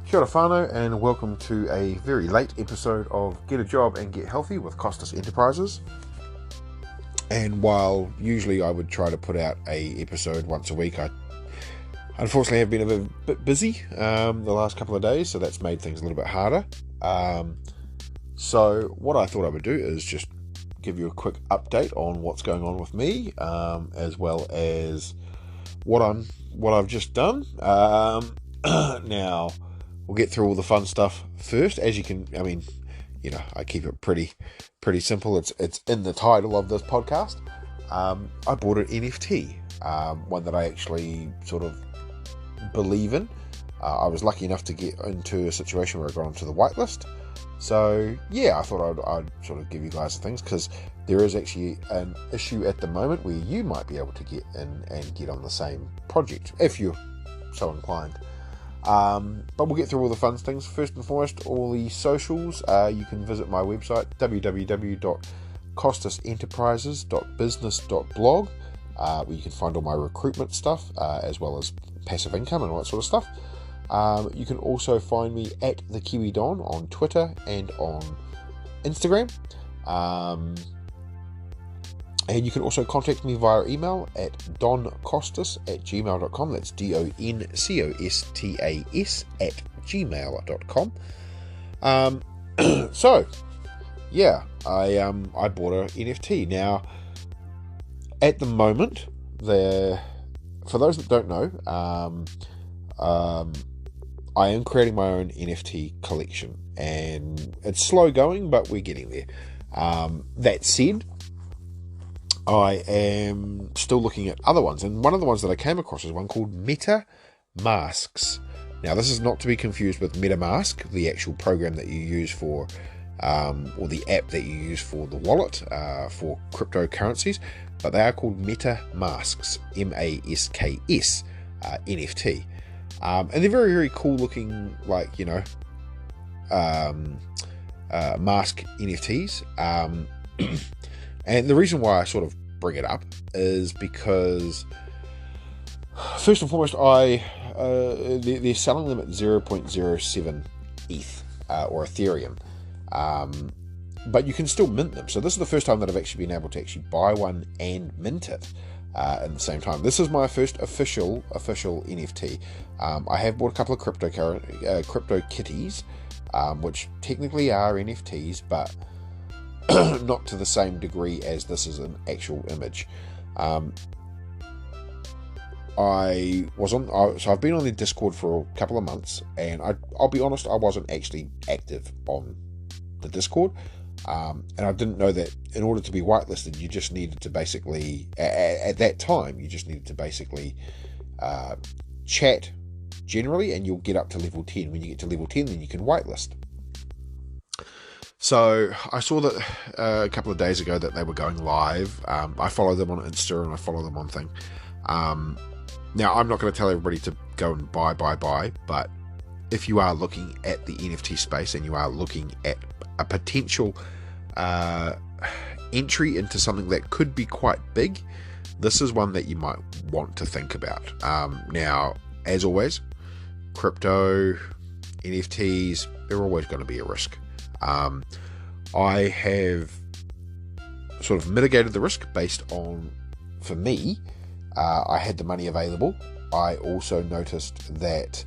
Kia ora whānau, and welcome to a very late episode of Get a Job and Get Healthy with Costas Enterprises. And while usually I would try to put out a episode once a week, I unfortunately have been a bit busy the last couple of days, so that's made things a little bit harder. So what I thought I would do is just give you a quick update on what's going on with me, as well as what I've just done. Now, we'll get through all the fun stuff first. As you can, I keep it pretty simple. It's in the title of this podcast. I bought an NFT, one that I actually sort of believe in. I was lucky enough to get into a situation where I got onto the whitelist. So yeah, I thought I'd sort of give you guys the things, because there is actually an issue at the moment where you might be able to get in and get on the same project if you're so inclined. But we'll get through all the fun things. First and foremost, all the socials. You can visit my website, www.costasenterprises.business.blog, where you can find all my recruitment stuff, as well as passive income and all that sort of stuff. You can also find me at the Kiwi Don on Twitter and on Instagram. And you can also contact me via email at doncostas@gmail.com. That's DONCOSTAS@gmail.com. So, yeah, I bought an NFT. Now, at the moment, for those that don't know, I am creating my own NFT collection, and it's slow going, but we're getting there. That said, I am still looking at other ones, and one of the ones that I came across is one called MetaMasks. Now, this is not to be confused with MetaMask, the actual program that you use for, or the app that you use for the wallet for cryptocurrencies, but they are called MetaMasks, MASKS NFT, and they're very, very cool looking, mask NFTs. And the reason why I sort of bring it up is because, first and foremost, they're selling them at 0.07 ETH or Ethereum, but you can still mint them. So this is the first time that I've actually been able to actually buy one and mint it at the same time. This is my first official NFT. I have bought a couple of crypto kitties, which technically are NFTs, but not to the same degree as this is an actual image. So I've been on their Discord for a couple of months, and I'll be honest, I wasn't actually active on the Discord, and I didn't know that in order to be whitelisted, you just needed to basically, at that time, you just needed to basically chat generally, and you'll get up to level 10. When you get to level 10, then you can whitelist. So I saw that a couple of days ago that they were going live. I follow them on Insta, and I follow them on thing. Now, I'm not going to tell everybody to go and buy, but if you are looking at the NFT space and you are looking at a potential entry into something that could be quite big, this is one that you might want to think about. Now, as always, crypto, NFTs, they're always going to be a risk. I have sort of mitigated the risk based on, for me, I had the money available. I also noticed that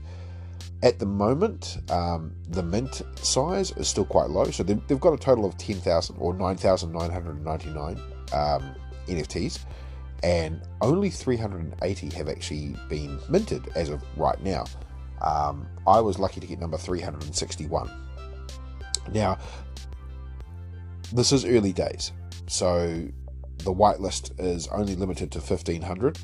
at the moment, the mint size is still quite low. So they've got a total of 10,000 or 9,999 NFTs, and only 380 have actually been minted as of right now. I was lucky to get number 361. Now, this is early days, so the whitelist is only limited to 1,500.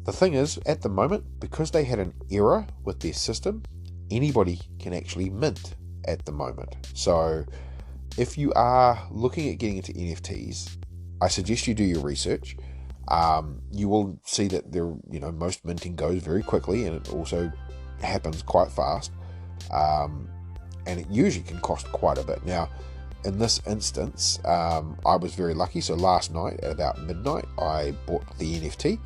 The thing is, at the moment, because they had an error with their system, anybody can actually mint at the moment. So if you are looking at getting into NFTs, I suggest you do your research. You will see that most minting goes very quickly, and it also happens quite fast. And it usually can cost quite a bit. Now, in this instance, I was very lucky. So last night at about midnight, I bought the NFT.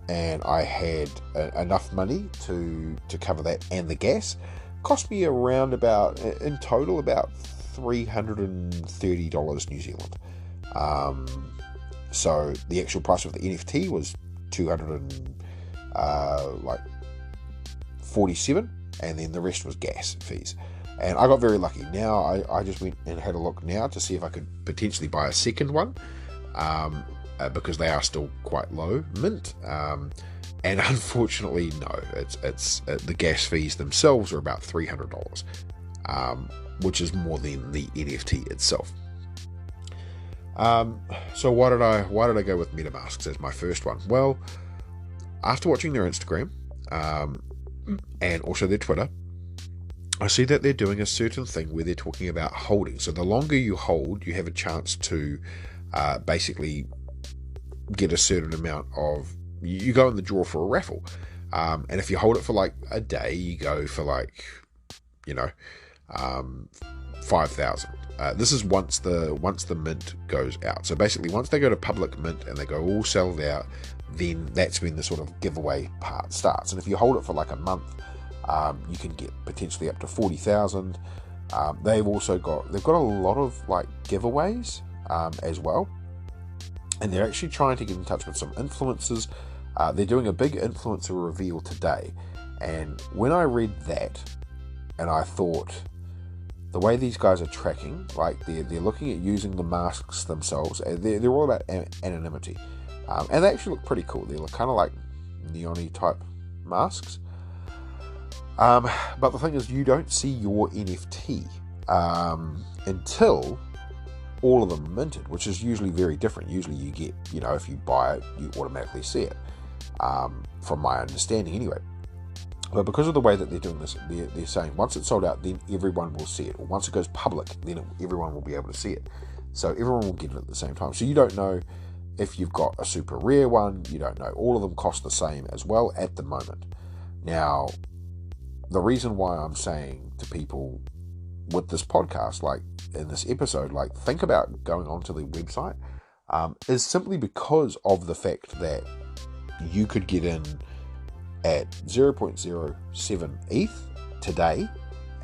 and I had enough money to cover that and the gas. Cost me around about, in total, about $330 New Zealand. So the actual price of the NFT was $247, and then the rest was gas fees. And I got very lucky. Now I just went and had a look now to see if I could potentially buy a second one, because they are still quite low mint. And unfortunately, no. It's the gas fees themselves are about $300, which is more than the NFT itself. So why did I go with MetaMasks as my first one? Well, after watching their Instagram, and also their Twitter, I see that they're doing a certain thing where they're talking about holding. So the longer you hold, you have a chance to basically get a certain amount of, you go in the draw for a raffle. And if you hold it for like a day, you go for like, 5,000. This is once the mint goes out. So basically, once they go to public mint and they go all sold out, then that's when the sort of giveaway part starts. And if you hold it for like a month, you can get potentially up to 40,000. They've got a lot of like giveaways as well, and they're actually trying to get in touch with some influencers. They're doing a big influencer reveal today, and when I read that, and I thought, the way these guys are tracking, like they're looking at using the masks themselves, and they're all about anonymity, and they actually look pretty cool. They look kind of like neon-y type masks. But the thing is, you don't see your NFT until all of them are minted, which is usually very different. Usually you get, if you buy it, you automatically see it, from my understanding anyway. But because of the way that they're doing this, they're saying once it's sold out, then everyone will see it. Or once it goes public, then everyone will be able to see it. So everyone will get it at the same time. So you don't know if you've got a super rare one. You don't know. All of them cost the same as well at the moment. Now, the reason why I'm saying to people with this podcast, like in this episode, like think about going onto the website, is simply because of the fact that you could get in at 0.07 ETH today,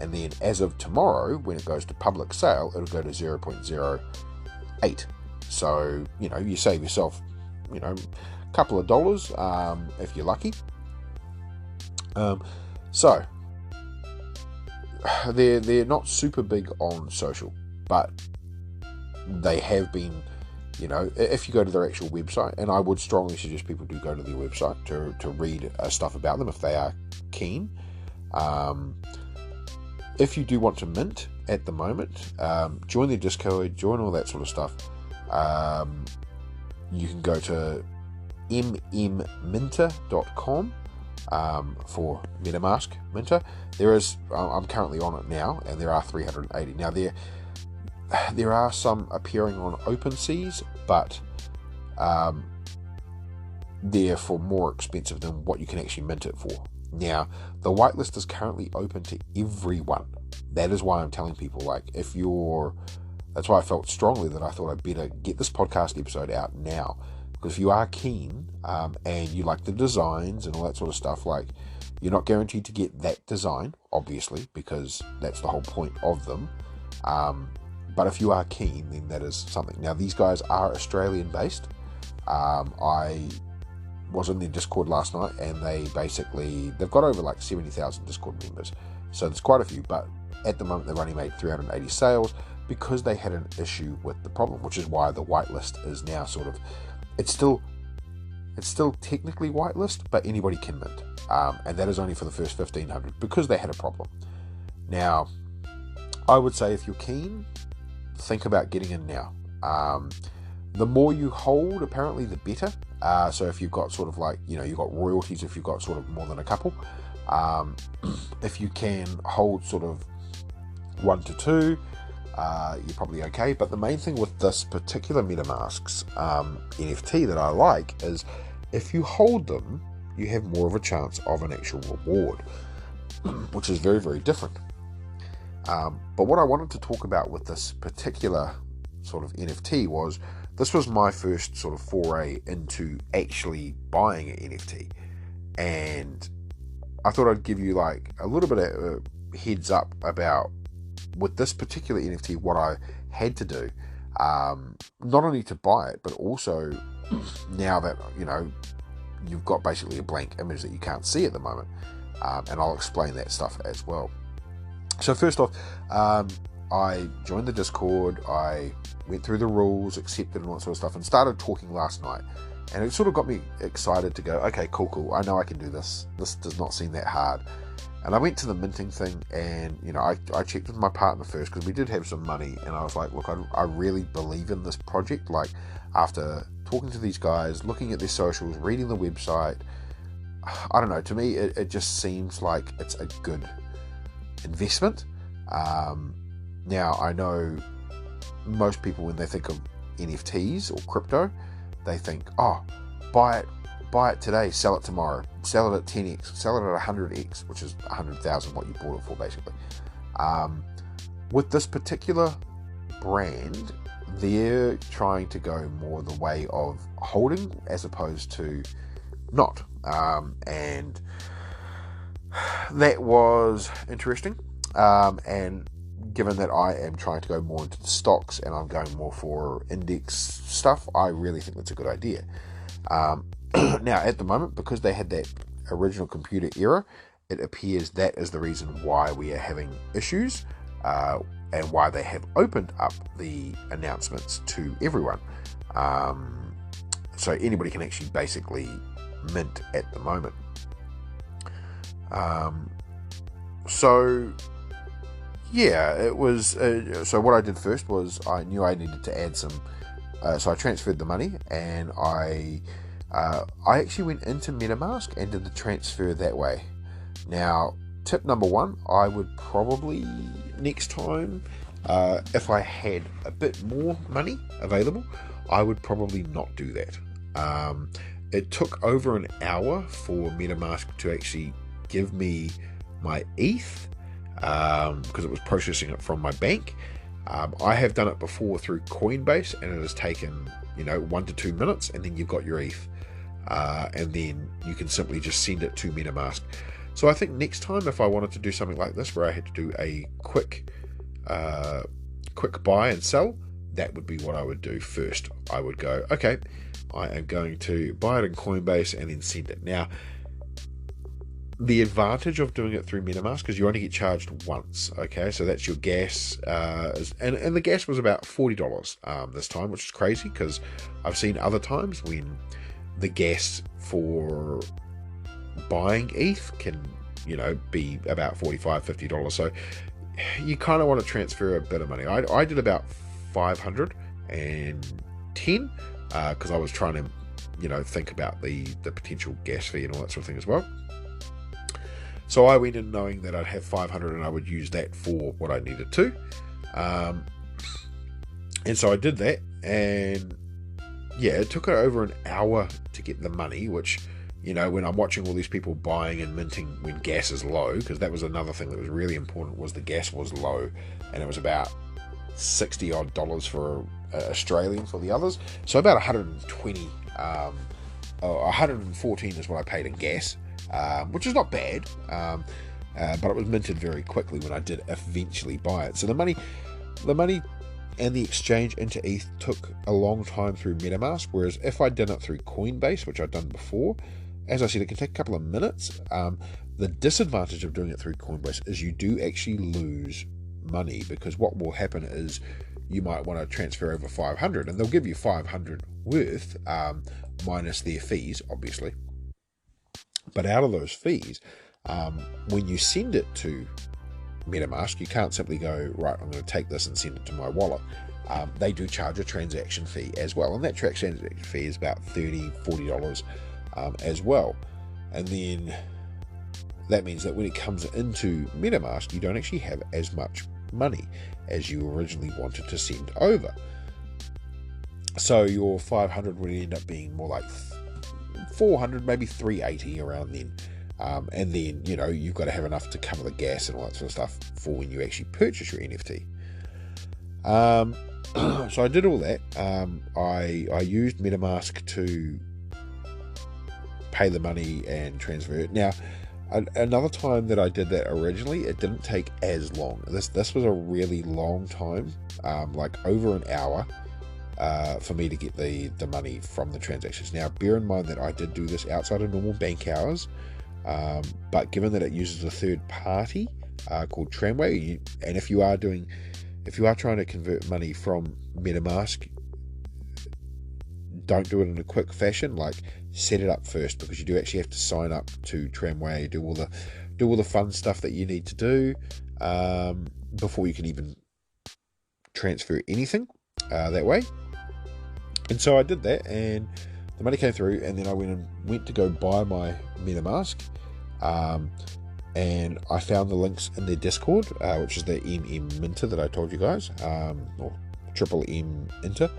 and then as of tomorrow, when it goes to public sale, it'll go to 0.08. So, you save yourself, a couple of dollars, if you're lucky. So, they're not super big on social, but they have been, if you go to their actual website, and I would strongly suggest people do go to their website to read stuff about them if they are keen. If you do want to mint at the moment, join their Discord, join all that sort of stuff. You can go to mmminter.com for MetaMask Minter. I'm currently on it now, and there are 380. Now there are some appearing on OpenSeas, but they're for more expensive than what you can actually mint it for. Now, the whitelist is currently open to everyone. That is why I'm telling people, that's why I felt strongly that I thought I'd better get this podcast episode out now. Because if you are keen, and you like the designs and all that sort of stuff, you're not guaranteed to get that design, obviously, because that's the whole point of them. But if you are keen, then that is something. Now, these guys are Australian-based. I was in their Discord last night, and they've got over 70,000 Discord members. So there's quite a few, but at the moment they've only made 380 sales because they had an issue with the problem, which is why the whitelist is now it's still technically whitelist, but anybody can mint. And that is only for the first 1,500 because they had a problem. Now, I would say if you're keen, think about getting in now. The more you hold, apparently, the better. So if you've got you've got royalties if you've got more than a couple. If you can hold 1 to 2, you're probably okay. But the main thing with this particular MetaMasks NFT that I like is if you hold them, you have more of a chance of an actual reward, which is very, very different. But what I wanted to talk about with this particular sort of NFT was this was my first sort of foray into actually buying an NFT, and I thought I'd give you like a little bit of a heads up about, with this particular NFT, what I had to do, not only to buy it, but also now that, you know, you've got basically a blank image that you can't see at the moment, and I'll explain that stuff as well. So first off, I joined the Discord, I went through the rules, accepted and all that sort of stuff, and started talking last night. And it sort of got me excited to go, okay, cool, I know I can do this. This does not seem that hard. And I went to the minting thing, and, you know, I checked with my partner first, because we did have some money, and I was like, look, I really believe in this project. Like, after talking to these guys, looking at their socials, reading the website, I don't know, to me, it just seems like it's a good investment. Now, I know most people, when they think of NFTs or crypto, they think, oh, buy it today, sell it tomorrow, sell it at 10x, sell it at 100x, which is 100,000 what you bought it for, basically. With this particular brand, they're trying to go more the way of holding as opposed to not. And that was interesting. And given that I am trying to go more into the stocks and I'm going more for index stuff, I really think that's a good idea. Now, at the moment, because they had that original computer error, it appears that is the reason why we are having issues, and why they have opened up the announcements to everyone. So anybody can actually basically mint at the moment. So yeah, it was, so what I did first was I knew I needed to add some, so I transferred the money, and I actually went into MetaMask and did the transfer that way. Now, tip number one, I would probably, next time, if I had a bit more money available, I would probably not do that. It took over an hour for MetaMask to actually give me my ETH, because it was processing it from my bank. I have done it before through Coinbase, and it has taken, 1 to 2 minutes, and then you've got your ETH, and then you can simply just send it to MetaMask. So I think next time, if I wanted to do something like this, where I had to do a quick buy and sell, that would be what I would do first. I would go, okay, I am going to buy it in Coinbase and then send it. Now, the advantage of doing it through MetaMask is you only get charged once, okay? So that's your gas, and the gas was about $40 this time, which is crazy, because I've seen other times when the gas for buying ETH can, be about $45, $50. So you kind of want to transfer a bit of money. I did about 510, because I was trying to, think about the potential gas fee and all that sort of thing as well. So I went in knowing that I'd have 500 and I would use that for what I needed to. And so I did that, and yeah, it took over an hour to get the money, which, when I'm watching all these people buying and minting when gas is low, because that was another thing that was really important, was the gas was low, and it was about $60 odd for Australian for the others. So about 120, 114 is what I paid in gas. Which is not bad, but it was minted very quickly when I did eventually buy it. So the money and the exchange into ETH took a long time through MetaMask, whereas if I'd done it through Coinbase, which I'd done before, as I said, it can take a couple of minutes. The disadvantage of doing it through Coinbase is you do actually lose money, because what will happen is you might want to transfer over 500, and they'll give you 500 worth, minus their fees, obviously. But out of those fees, when you send it to MetaMask, you can't simply go, right, I'm going to take this and send it to my wallet. They do charge a transaction fee as well, and that transaction fee is about $30, $40 as well. And then that means that when it comes into MetaMask, you don't actually have as much money as you originally wanted to send over. So your 500 would end up being more like 400, maybe 380 around then, and then you've got to have enough to cover the gas and all that sort of stuff for when you actually purchase your NFT. So I did all that. I used MetaMask to pay the money and transfer it. Now, another time that I did that originally, it didn't take as long. This was a really long time, like over an hour, for me to get the money from the transactions. Now, bear in mind that I did do this outside of normal bank hours, but given that it uses a third party called Tramway, and if you are trying to convert money from MetaMask, don't do it in a quick fashion. Like, set it up first, because you do actually have to sign up to Tramway, do all the fun stuff that you need to do before you can even transfer anything that way. And so I did that, and the money came through, and then I went to go buy my MetaMask, and I found the links in their Discord, which is the Minter that I told you guys, or MMinter.com,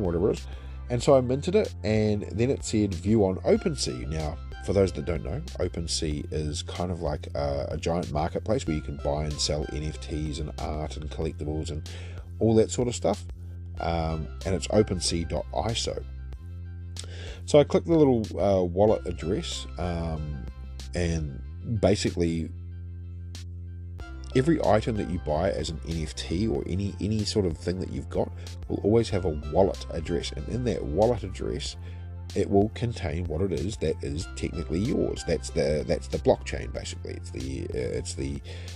or whatever it is. And so I minted it, and then it said view on OpenSea. Now, for those that don't know, OpenSea is kind of like a giant marketplace where you can buy and sell NFTs and art and collectibles and all that sort of stuff. And it's OpenSea.iso. So I clicked the little wallet address, and basically every item that you buy as an NFT or any sort of thing that you've got will always have a wallet address, and in that wallet address it will contain what it is that is technically yours. That's the blockchain, basically.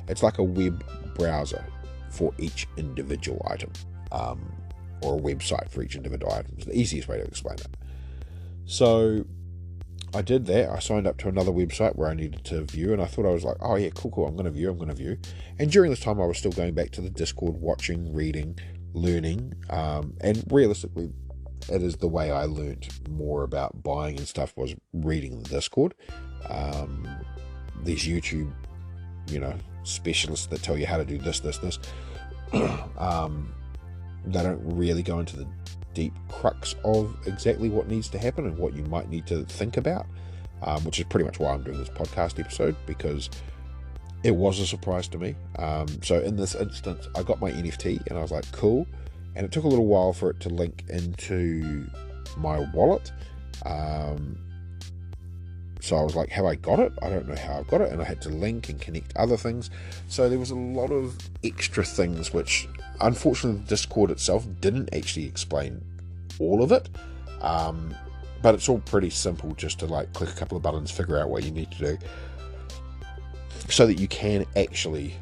It's like a web browser for each individual item, or a website for each individual item. It's the easiest way to explain it. So I did that. I signed up to another website where I needed to view, and I thought, I was like, oh yeah, cool, I'm going to view. And during this time I was still going back to the Discord, watching, reading, learning, and realistically it is the way I learned more about buying and stuff, was reading the Discord. These YouTube, specialists that tell you how to do this. They don't really go into the deep crux of exactly what needs to happen and what you might need to think about, which is pretty much why I'm doing this podcast episode, because it was a surprise to me. So in this instance, I got my NFT and I was like, cool, and it took a little while for it to link into my wallet. So I was like, have I got it? I don't know how I've got it. And I had to link and connect other things. So there was a lot of extra things, which unfortunately the Discord itself didn't actually explain all of it. But it's all pretty simple, just to like click a couple of buttons, figure out what you need to do, so that you can actually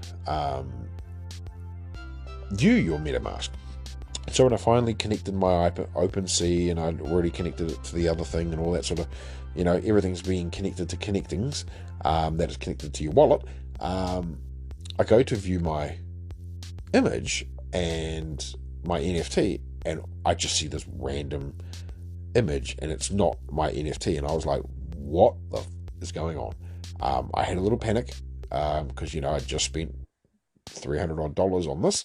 view your MetaMask. So when I finally connected my OpenSea, and I'd already connected it to the other thing and all that sort of, everything's being connected to connectings, that is connected to your wallet, I go to view my image and my NFT, and I just see this random image, and it's not my NFT, and I was like, what the is going on? I had a little panic, because I just spent $300 odd on this,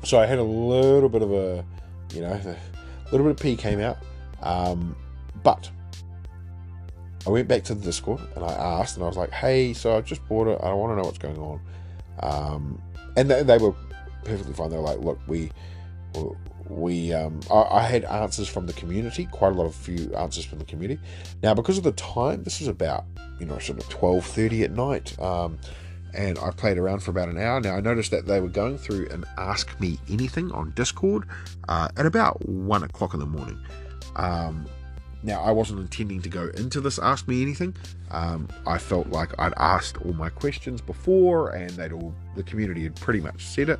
so I had a little bit of a little bit of pee came out, but I went back to the Discord and I asked, and I was like, hey, so I just bought it, I want to know what's going on. And they were perfectly fine. They were like, look, I had answers from the community, quite a few answers from the community. Now, because of the time, this was about, sort of 12:30 at night, and I played around for about an hour. Now, I noticed that they were going through an Ask Me Anything on Discord at about 1 o'clock in the morning. Now, I wasn't intending to go into this Ask Me Anything. I felt like I'd asked all my questions before, and the community had pretty much said it.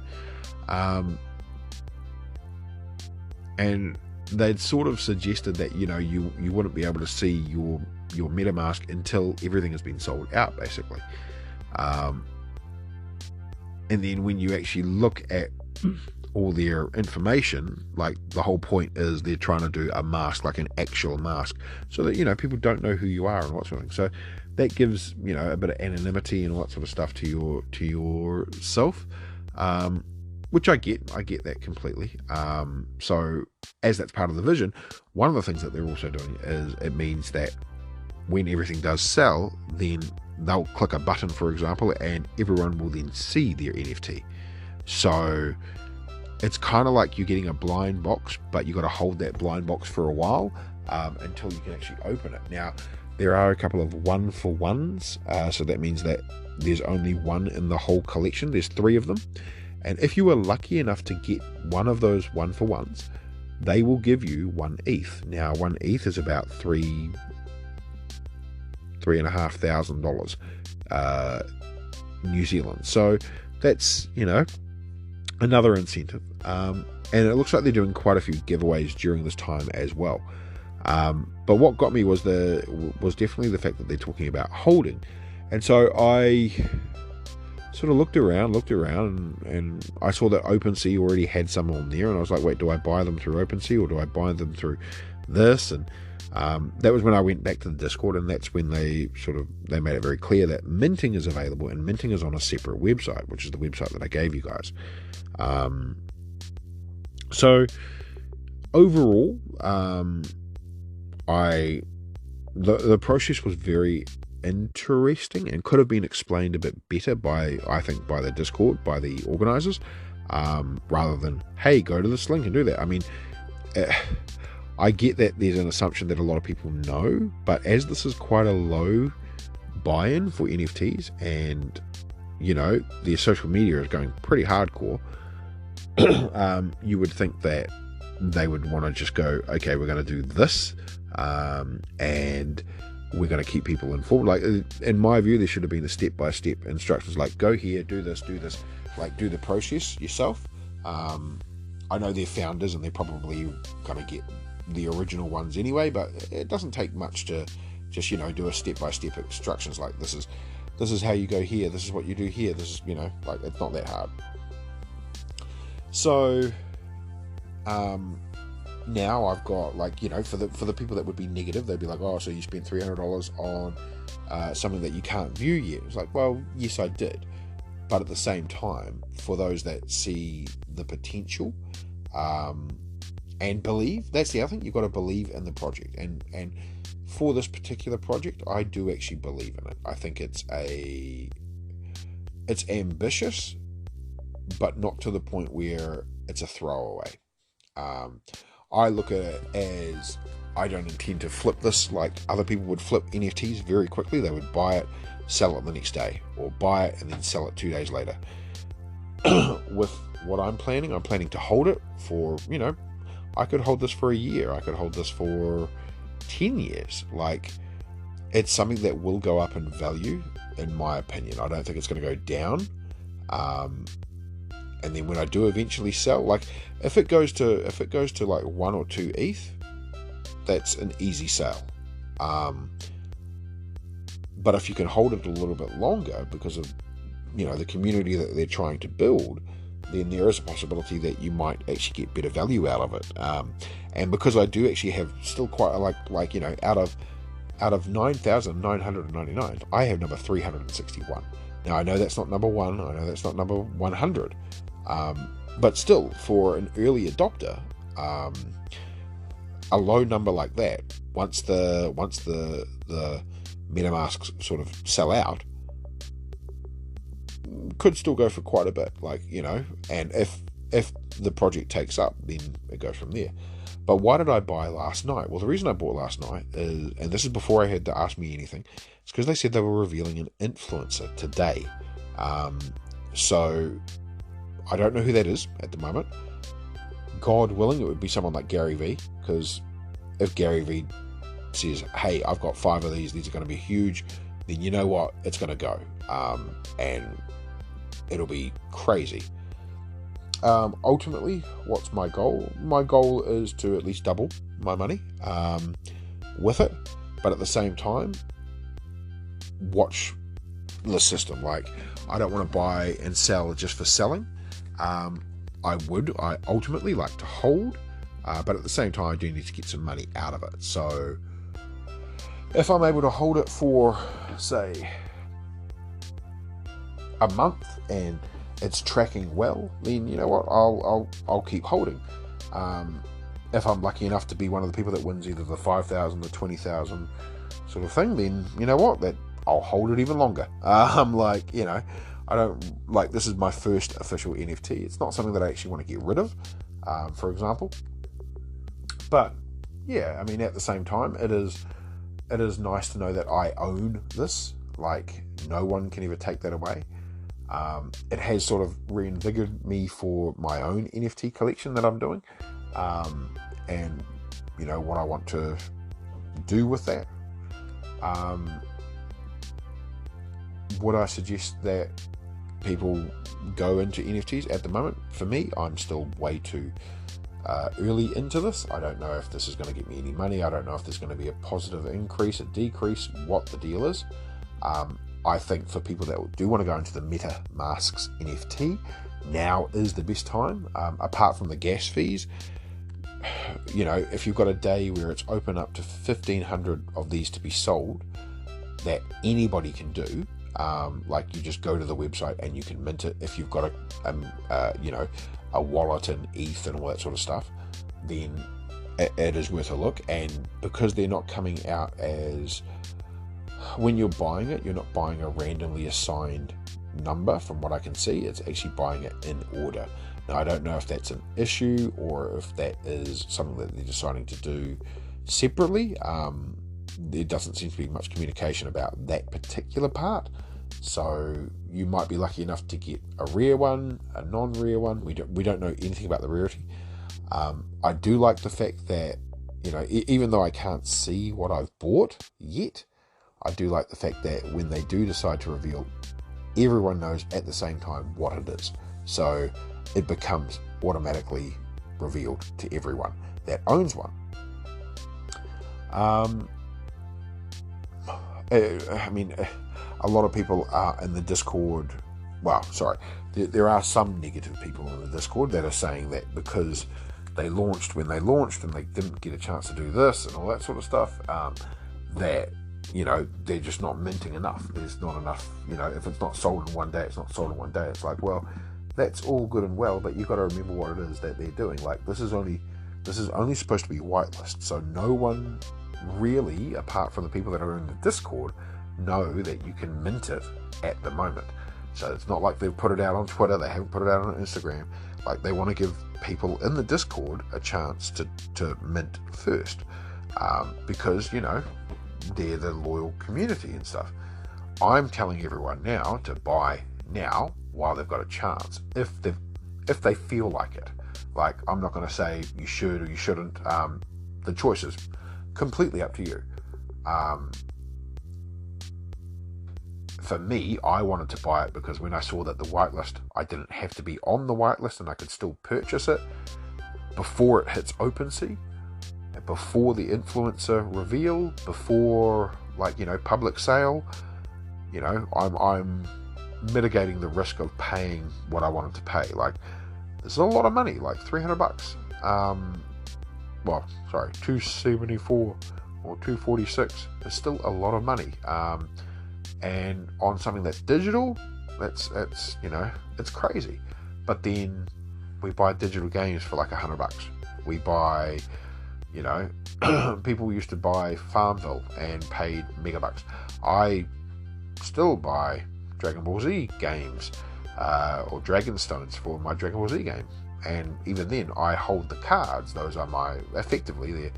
And they'd sort of suggested that, you wouldn't be able to see your MetaMask until everything has been sold out, basically. And then when you actually look at all their information, like, the whole point is they're trying to do a mask, like an actual mask, so that people don't know who you are and what sort of thing. So that gives a bit of anonymity and all that sort of stuff to yourself, which I get that completely. So as that's part of the vision, one of the things that they're also doing is, it means that when everything does sell, then they'll click a button, for example, and everyone will then see their NFT. So it's kind of like you're getting a blind box, but you got to hold that blind box for a while until you can actually open it. Now, there are a couple of 1-for-1s, so that means that there's only one in the whole collection. There's 3 of them, and if you were lucky enough to get one of those 1-for-1s, they will give you 1 ETH. Now, 1 ETH is about $3,500 New Zealand. So that's, another incentive. And it looks like they're doing quite a few giveaways during this time as well. But what got me was definitely the fact that they're talking about holding. And so I sort of looked around, and I saw that OpenSea already had some on there, and I was like, wait, do I buy them through OpenSea or do I buy them through this? And that was when I went back to the Discord, and that's when they made it very clear that minting is available, and minting is on a separate website, which is the website that I gave you guys. So overall, the process was very interesting and could have been explained a bit better by the Discord, by the organizers, rather than, hey, go to this link and do that. I mean, I get that there's an assumption that a lot of people know, but as this is quite a low buy-in for NFTs, and their social media is going pretty hardcore, you would think that they would want to just go, okay, we're going to do this, and we're going to keep people informed. Like, in my view, there should have been a step-by-step instructions, like, go here, do this, like, do the process yourself. I know they're founders and they're probably going to get the original ones anyway, but it doesn't take much to just, do a step-by-step instructions, like, this is how you go here, this is what you do here, this is, like, it's not that hard. So, now I've got, like, for the people that would be negative, they'd be like, oh, so you spent $300 on something that you can't view yet. It's like, well, yes, I did, but at the same time, for those that see the potential and believe, that's the other thing, you've got to believe in the project, and for this particular project, I do actually believe in it. I think it's ambitious, but not to the point where it's a throwaway. I look at it as, I don't intend to flip this like other people would flip NFTs very quickly. They would buy it, sell it the next day, or buy it and then sell it 2 days later. With what I'm planning to hold it for, I could hold this for a year. I could hold this for 10 years. Like, it's something that will go up in value, in my opinion. I don't think it's going to go down. And then when I do eventually sell, like, if it goes to like 1 or 2 ETH, that's an easy sale. But if you can hold it a little bit longer because of, the community that they're trying to build, then there is a possibility that you might actually get better value out of it. And because I do actually have still quite out of 9,999, I have number 361. Now, I know that's not number 1. I know that's not number 100. But still, for an early adopter, a low number like that, once the MetaMasks sort of sell out, could still go for quite a bit, and if the project takes up, then it goes from there. But why did I buy last night? Well, the reason I bought last night is, and this is before I had to ask me anything, it's because they said they were revealing an influencer today. So I don't know who that is at the moment. God willing, it would be someone like Gary V, because if Gary V says, hey, I've got 5 of these are going to be huge, then you know what, it's going to go, and it'll be crazy. Ultimately, what's my goal? My goal is to at least double my money with it, but at the same time, watch the system. Like, I don't want to buy and sell just for selling. I ultimately like to hold, but at the same time, I do need to get some money out of it. So if I'm able to hold it for, say, a month and it's tracking well, then you know what, I'll keep holding. if I'm lucky enough to be one of the people that wins either the 5,000 or 20,000 sort of thing, then you know what, that I'll hold it even longer. Like, you know, I don't, like, this is my first official NFT. It's not something that I actually want to get rid of, for example. But yeah, I mean, at the same time, it is nice to know that I own this. Like, no one can ever take that away. It has sort of reinvigorated me for my own NFT collection that I'm doing, and you know what I want to do with that. Would I suggest that people go into NFTs at the moment? For me, I'm still way too early into this. I don't know if this is going to get me any money. I don't know if there's going to be a positive increase, a decrease, what the deal is. I think for people that do want to go into the MetaMasks NFT, now is the best time. Apart from the gas fees, you know, if you've got a day where it's open up to 1,500 of these to be sold, that anybody can do. Like, you just go to the website and you can mint it. If you've got a wallet and ETH and all that sort of stuff, then it is worth a look. And because they're not coming out as, when you're buying it, you're not buying a randomly assigned number. From what I can see, it's actually buying it in order. Now, I don't know if that's an issue or if that is something that they're deciding to do separately. There doesn't seem to be much communication about that particular part. So you might be lucky enough to get a rare one, a non-rare one. We don't know anything about the rarity. I do like the fact that, you know, even though I can't see what I've bought yet, I do like the fact that when they do decide to reveal, everyone knows at the same time what it is. So it becomes automatically revealed to everyone that owns one. I mean, a lot of people are in the Discord. Well, sorry, there are some negative people in the Discord that are saying that because they launched when they launched and they didn't get a chance to do this and all that sort of stuff, that, you know, they're just not minting enough. There's not enough, you know, if it's not sold in one day, it's not sold in one day. It's like, well, that's all good and well, but you've got to remember what it is that they're doing. Like, this is only supposed to be whitelist, so no one really, apart from the people that are in the Discord, know that you can mint it at the moment. So it's not like they've put it out on Twitter, they haven't put it out on Instagram. Like, they want to give people in the Discord a chance to mint first, because, you know, they're the loyal community and stuff. I'm telling everyone now to buy now while they've got a chance, if they feel like it. Like, I'm not going to say you should or you shouldn't. The choice is completely up to you. For me, I wanted to buy it because when I saw that the whitelist, I didn't have to be on the whitelist and I could still purchase it before it hits OpenSea, before the influencer reveal, before, like, you know, public sale. You know, I'm mitigating the risk of paying what I wanted to pay. Like, this is a lot of money, like $300. Well, sorry, 274 or 246 is still a lot of money. And on something that's digital, that's you know, it's crazy. But then we buy digital games for like $100. We buy, you know, people used to buy Farmville and paid megabucks. I still buy Dragon Ball Z games or Dragonstones for my Dragon Ball Z game, and even then I hold the cards. Those are effectively they're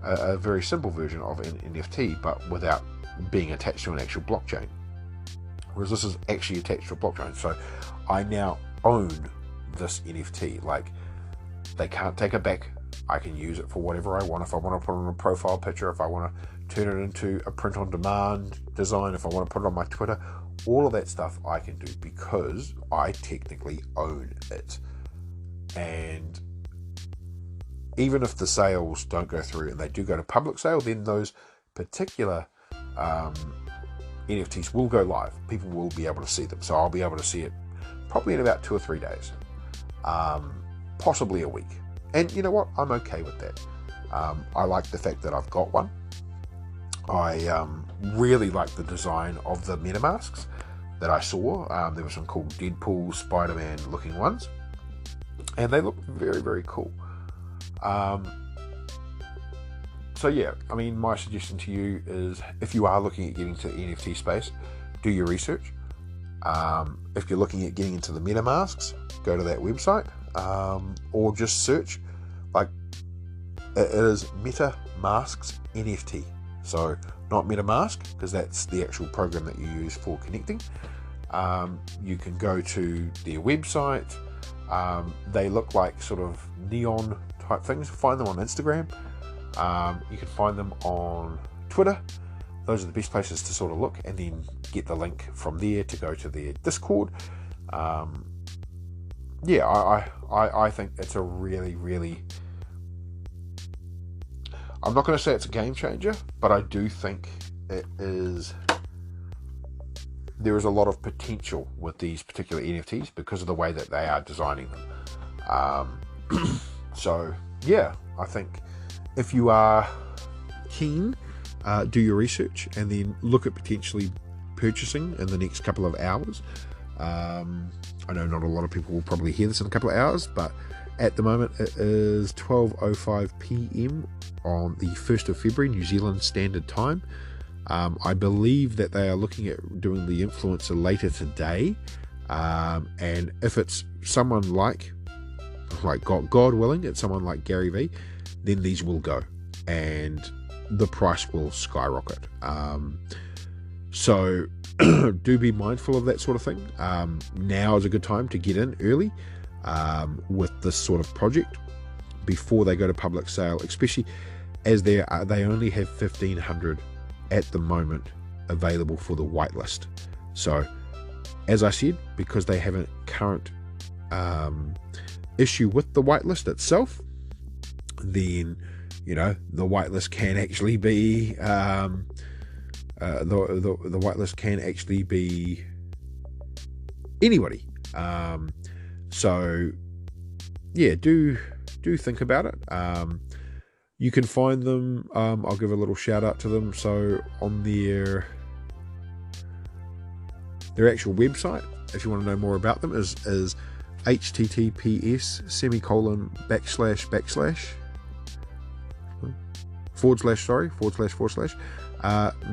a very simple version of an NFT, but without being attached to an actual blockchain, whereas this is actually attached to a blockchain. So I now own this NFT. Like, they can't take it back. I can use it for whatever I want. If I want to put it on a profile picture, if I want to turn it into a print on demand design, if I want to put it on my Twitter, all of that stuff I can do because I technically own it. And even if the sales don't go through and they do go to public sale, then those particular NFTs will go live. People will be able to see them. So I'll be able to see it probably in about 2 or 3 days, possibly a week. And you know what? I'm okay with that. I like the fact that I've got one. I really like the design of the MetaMasks that I saw. There were some cool Deadpool, Spider-Man looking ones, and they look very, very cool. So yeah, I mean, my suggestion to you is, if you are looking at getting to the NFT space, do your research. If you're looking at getting into the MetaMasks, go to that website, or just search, like, it is MetaMasks NFT. So not MetaMask, because that's the actual program that you use for connecting. You can go to their website. They look like sort of neon type things. Find them on Instagram. You can find them on Twitter. Those are the best places to sort of look, and then get the link from there to go to their Discord. I think it's a really, really, I'm not going to say it's a game changer, but I do think there is a lot of potential with these particular NFTs because of the way that they are designing them. So yeah, I think if you are keen, do your research and then look at potentially purchasing in the next couple of hours. I know not a lot of people will probably hear this in a couple of hours, but at the moment it is 12:05 p.m. on the 1st of February, New Zealand Standard Time. I believe that they are looking at doing the influencer later today, and if it's someone like God willing, it's someone like Gary Vee, then these will go and the price will skyrocket. So do be mindful of that sort of thing. Now is a good time to get in early with this sort of project before they go to public sale, especially as they only have 1,500 at the moment available for the whitelist. So as I said, because they have a current issue with the whitelist itself, then the whitelist can actually be the whitelist can actually be anybody. So yeah, do think about it. You can find them. I'll give a little shout out to them. So on their actual website, if you want to know more about them, is https://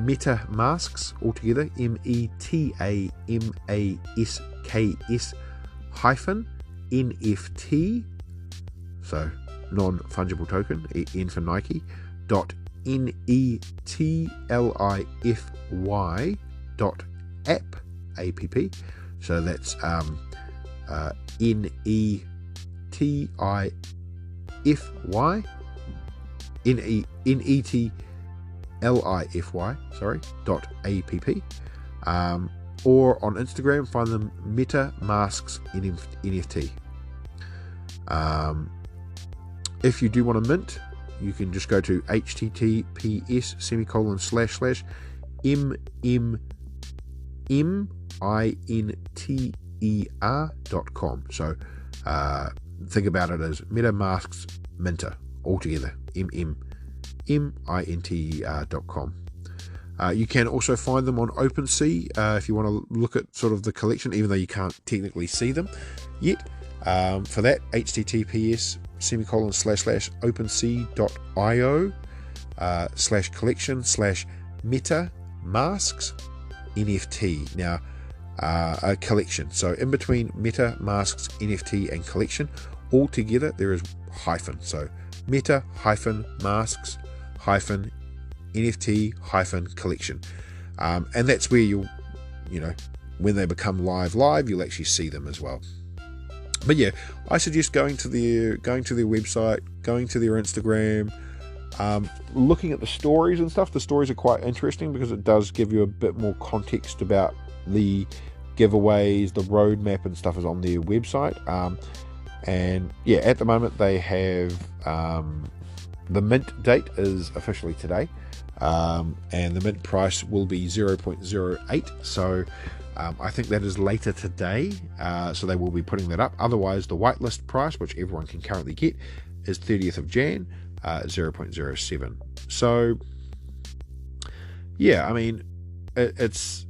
MetaMasks, altogether, METAMASKS -NFT, so non-fungible token, N for Nike, .NETLIFY.app, APP. So that's NETLIFY, sorry, .app. Or on Instagram, find them MetaMasks NFT. If you do want to mint, you can just go to https://mmintr.com. So think about it as MetaMasks Minter, altogether, mmintr.com. You can also find them on OpenSea if you want to look at sort of the collection, even though you can't technically see them yet. For that, https://opensea.io/collection/MetaMasks NFT. Now, a collection. So in between MetaMasks NFT and collection, altogether there is hyphen. So meta-masks NFT-collection. And that's where you'll, when they become live, you'll actually see them as well. But yeah, I suggest going to their website, going to their Instagram, looking at the stories and stuff. The stories are quite interesting because it does give you a bit more context about the giveaways. The roadmap and stuff is on their website. And yeah, at the moment they have the mint date is officially today, and the mint price will be 0.08. So I think that is later today, so they will be putting that up. Otherwise, the whitelist price, which everyone can currently get, is 30th of Jan, 0.07. So yeah, I mean, it's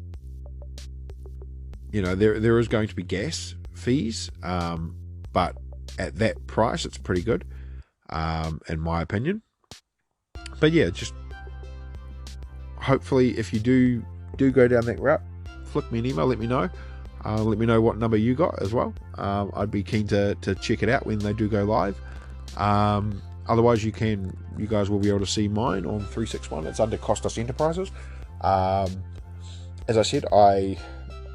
there is going to be gas fees, but at that price, it's pretty good, in my opinion. But yeah, just hopefully if you do go down that route, flick me an email, let me know. Let me know what number you got as well. I'd be keen to check it out when they do go live. Otherwise, you guys will be able to see mine on 361. It's under Costas Enterprises. As I said, I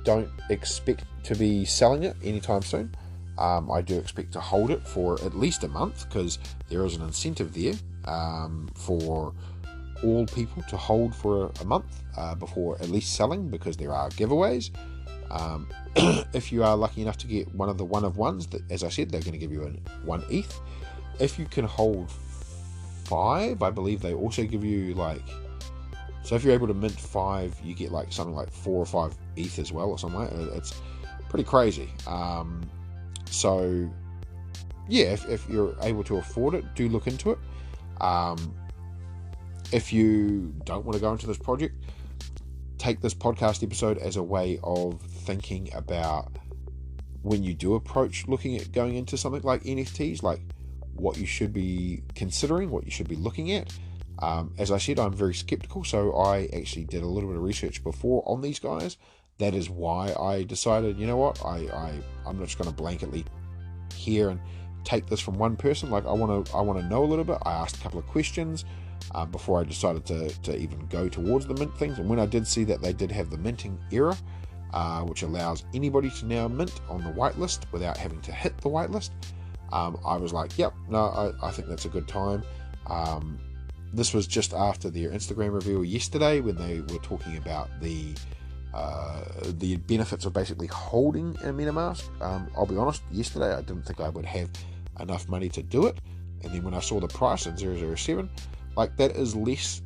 don't expect to be selling it anytime soon. I do expect to hold it for at least a month, because there is an incentive there for all people to hold for a month before at least selling, because there are giveaways. If you are lucky enough to get one of the one-of-ones, that, as I said, they're going to give you one ETH. If you can hold 5, I believe they also give you so if you're able to mint 5, you get something like 4 or 5 ETH as well, or something like that. It's pretty crazy. So yeah, if you're able to afford it, do look into it. If you don't want to go into this project, take this podcast episode as a way of thinking about when you do approach looking at going into something like NFTs, what you should be considering, what you should be looking at. As I said, I'm very skeptical, so I actually did a little bit of research before on these guys. That is why I decided, you know what, I'm not just going to blanketly hear and take this from one person. I want to know a little bit. I asked a couple of questions before I decided to even go towards the mint things. And when I did see that they did have the minting era, which allows anybody to now mint on the whitelist without having to hit the whitelist, I was like, yep, no, I think that's a good time. This was just after their Instagram reveal yesterday, when they were talking about the benefits of basically holding a MetaMask. I'll be honest, yesterday I didn't think I would have enough money to do it, and then when I saw the price at 007, that is less.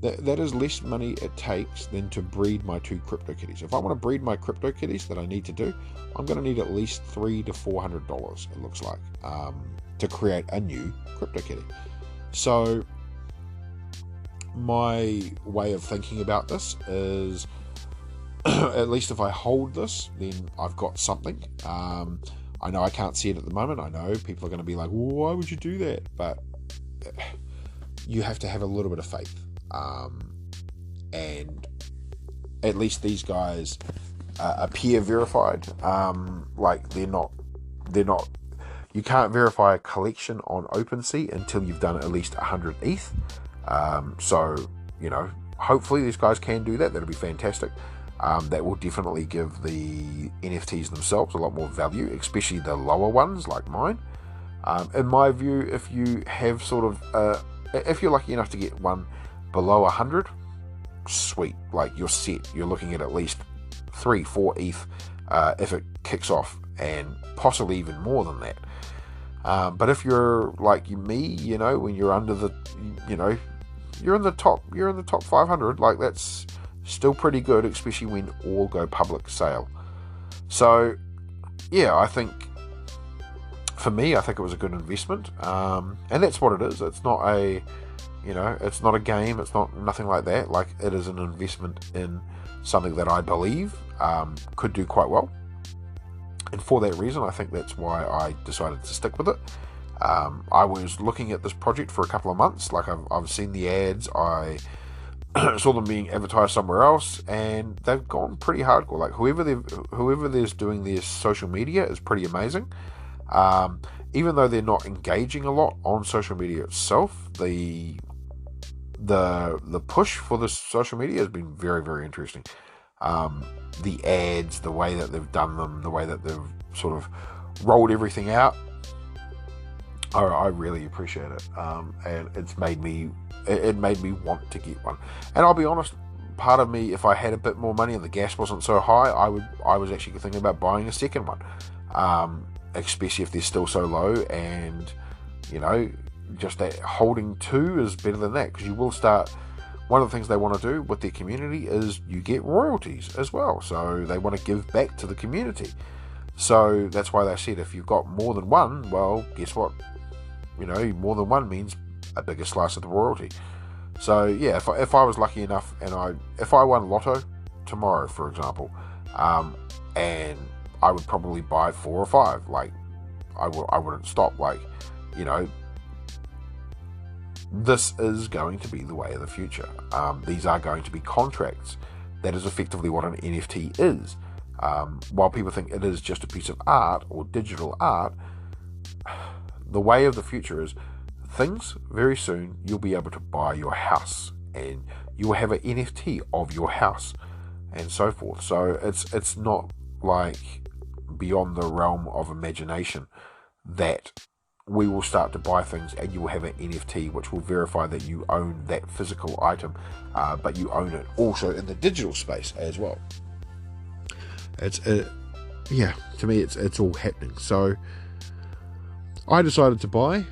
That is less money it takes than to breed my 2 CryptoKitties. If I want to breed my CryptoKitties that I need to do, I'm going to need at least $300 to $400. It looks like to create a new CryptoKitty. So my way of thinking about this is, at least if I hold this, then I've got something. I know I can't see it at the moment. I know people are going to be like, why would you do that? But you have to have a little bit of faith. And at least these guys appear verified. They're not. You can't verify a collection on OpenSea until you've done at least 100 ETH. So, hopefully these guys can do that. That'll be fantastic. That will definitely give the NFTs themselves a lot more value, especially the lower ones like mine. In my view, if you have if you're lucky enough to get one below 100, sweet. You're set. You're looking at least 3-4 ETH if it kicks off, and possibly even more than that. But if you're like me, when you're under the, you're in the top 500, that's still pretty good, especially when all go public sale. So yeah, I think for me, I think it was a good investment, and that's what it is. It's not a, it's not a game. It's not nothing like that. It is an investment in something that I believe could do quite well. And for that reason, I think that's why I decided to stick with it. I was looking at this project for a couple of months. I've seen the ads. I saw them being advertised somewhere else, and they've gone pretty hardcore. Whoever there's doing their social media is pretty amazing. Even though they're not engaging a lot on social media itself, the push for this social media has been very, very interesting. The ads, the way that they've done them, the way that they've sort of rolled everything out, I really appreciate it. And it made me want to get one. And I'll be honest, part of me, if I had a bit more money and the gas wasn't so high, I was actually thinking about buying a second one. Especially if they're still so low, and just that holding 2 is better than that, because you will start. One of the things they want to do with their community is you get royalties as well. So they want to give back to the community. So that's why they said if you've got more than one, well, guess what? More than one means a bigger slice of the royalty. So yeah, if I was lucky enough, and if I won Lotto tomorrow, for example, and I would probably buy 4 or 5. I wouldn't stop. this is going to be the way of the future. These are going to be contracts. That is effectively what an NFT is. While people think it is just a piece of art or digital art, the way of the future is things very soon you'll be able to buy your house and you will have an NFT of your house and so forth. So it's not like beyond the realm of imagination that we will start to buy things and you will have an NFT which will verify that you own that physical item, but you own it also in the digital space as well. To me it's all happening. So I decided to buy.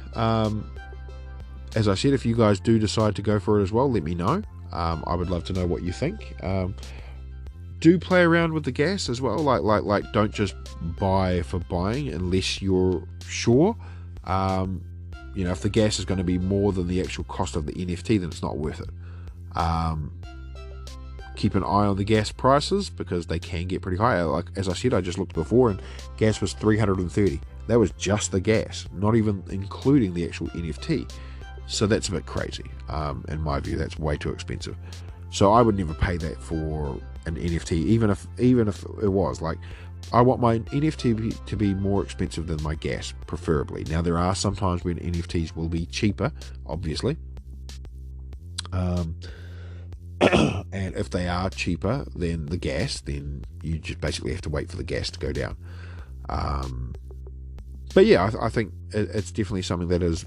As I said, if you guys do decide to go for it as well, let me know. I would love to know what you think. Do play around with the gas as well. Like don't just buy for buying unless you're sure. If the gas is going to be more than the actual cost of the NFT, then it's not worth it. Keep an eye on the gas prices because they can get pretty high. Like as I said, I just looked before and gas was $330. That was just the gas, not even including the actual NFT. So that's a bit crazy. In my view, that's way too expensive. So I would never pay that for an NFT, even if it was. Like, I want my NFT to be more expensive than my gas, preferably. Now, there are some times when NFTs will be cheaper, obviously. And if they are cheaper than the gas, then you just basically have to wait for the gas to go down. But yeah, I think it's definitely something that is,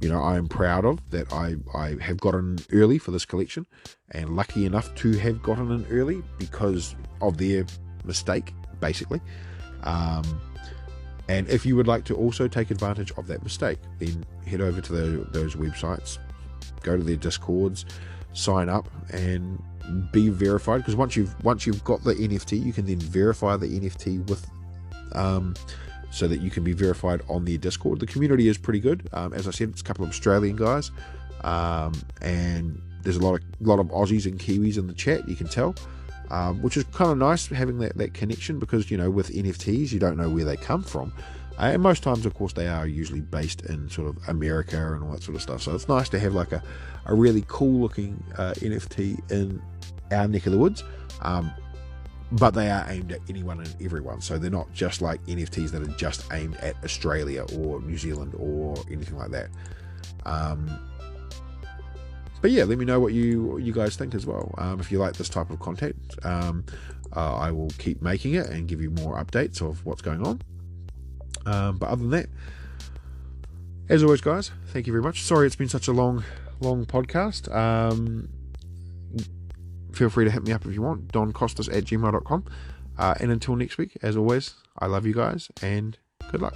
I am proud of, that I have gotten early for this collection, and lucky enough to have gotten in early because of their mistake, basically. And if you would like to also take advantage of that mistake, then head over to those websites, go to their Discords, sign up, and be verified. Because once you've got the NFT, you can then verify the NFT with so that you can be verified on their Discord. The community is pretty good. As I said, it's a couple of Australian guys, and there's a lot of Aussies and Kiwis in the chat, you can tell, which is kind of nice having that connection, because with NFTs you don't know where they come from, and most times of course they are usually based in sort of America and all that sort of stuff. So it's nice to have like a really cool looking NFT in our neck of the woods. But they are aimed at anyone and everyone. So they're not just like NFTs that are just aimed at Australia or New Zealand or anything like that. But yeah, let me know what you guys think as well. If you like this type of content, I will keep making it and give you more updates of what's going on. But other than that, as always, guys, thank you very much. Sorry it's been such a long podcast. Feel free to hit me up if you want, doncostas@gmail.com. And until next week, as always, I love you guys and good luck.